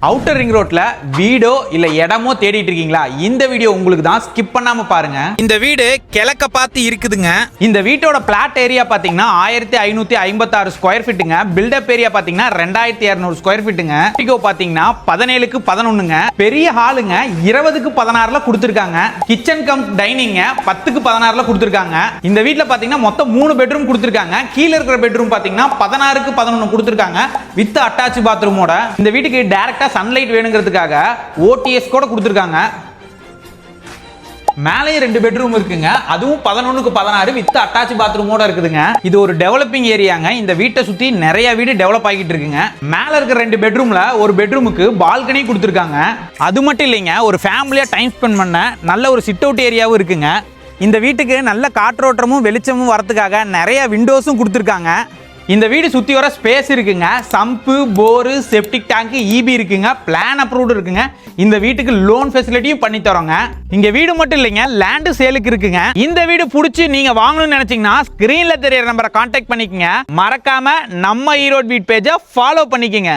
Outer ring ரோட்ல வீடோ இல்ல இடமோ தேடிட்டு இருக்கீங்களா? இந்த வீடியோ உங்களுக்கு தான், ஸ்கிப் பண்ணாம பாருங்க. இந்த வீடு கிழக்க பார்த்து இருக்குதுங்க. இந்த வீட்டோட பிளாட் ஏரியா பாத்தீங்கன்னா 1556 ஸ்கொயர் ஃபீட்டுங்க. பில்டப் ஏரியா பாத்தீங்கன்னா 2200 ஸ்கொயர் ஃபீட்டுங்க. வீடியோ பாத்தீங்கன்னா 17க்கு 11ங்க. பெரிய ஹாலுங்க 20க்கு 16ல கொடுத்திருக்காங்க. கிச்சன் கம் டைனிங்க 10க்கு 16ல கொடுத்திருக்காங்க. இந்த வீட்ல பாத்தீங்கன்னா மொத்தம் 3 பெட்ரூம் கொடுத்திருக்காங்க. கீழ இருக்கிற பெட்ரூம் பாத்தீங்கன்னா 16க்கு 11 கொடுத்திருக்காங்க வித் அட்டாச் பாத்ரூமோட. இந்த வீட்டுக்கு டைரக்டா சன்லைட் வேணுங்கிறதுக்காக ஓடிஎஸ் கூட கொடுத்திருக்காங்க. மேலே 2 பெட்ரூம் இருக்குங்க. அதுவும் 11க்கு 16 வித் அட்டாச் பாத்ரூமோட இருக்குதுங்க. இது ஒரு டெவலப்பிங் ஏரியாங்க. இந்த வீட்டை சுத்தி நிறைய வீடு டெவலப் ஆகிட்டு இருக்குங்க. மேல இருக்கிற 2 பெட்ரூம்ல ஒரு பெட்ரூமுக்கு பால்கனி கொடுத்திருக்காங்க. அது மட்டும் இல்லைங்க, ஒரு ஃபேமிலியா டைம் ஸ்பெண்ட் பண்ண நல்ல ஒரு சிட் அவுட் ஏரியாவும் இருக்குங்க. இந்த வீட்டுக்கு நல்ல காற்றோட்டமும் வெளிச்சமும் வரதுக்காக நிறைய விண்டோஸும் கொடுத்திருக்காங்க. இந்த வீடு சுத்தி வர ஸ்பேஸ் இருக்குங்க. சம்பு, போரு, செப்டிக் டேங்க், இபி இருக்குங்க. பிளான் அப்ரூவ்டு இருக்குங்க. இந்த வீட்டுக்கு லோன் ஃபெசிலிட்டியும் பண்ணி தரோங்க. இங்க வீடு மட்டும் இல்லைங்க, லேண்ட் சேலுக்கு இருக்குங்க. இந்த வீடு பிடிச்சி நீங்க வாங்கணும்னு நினைச்சீங்கன்னா ஸ்கிரீன்ல தெரியற நம்பரை கான்டாக்ட் பண்ணிக்கங்க. மறக்காம நம்ம ஈரோடு வீட் பேஜை ஃபாலோ பண்ணிக்கங்க.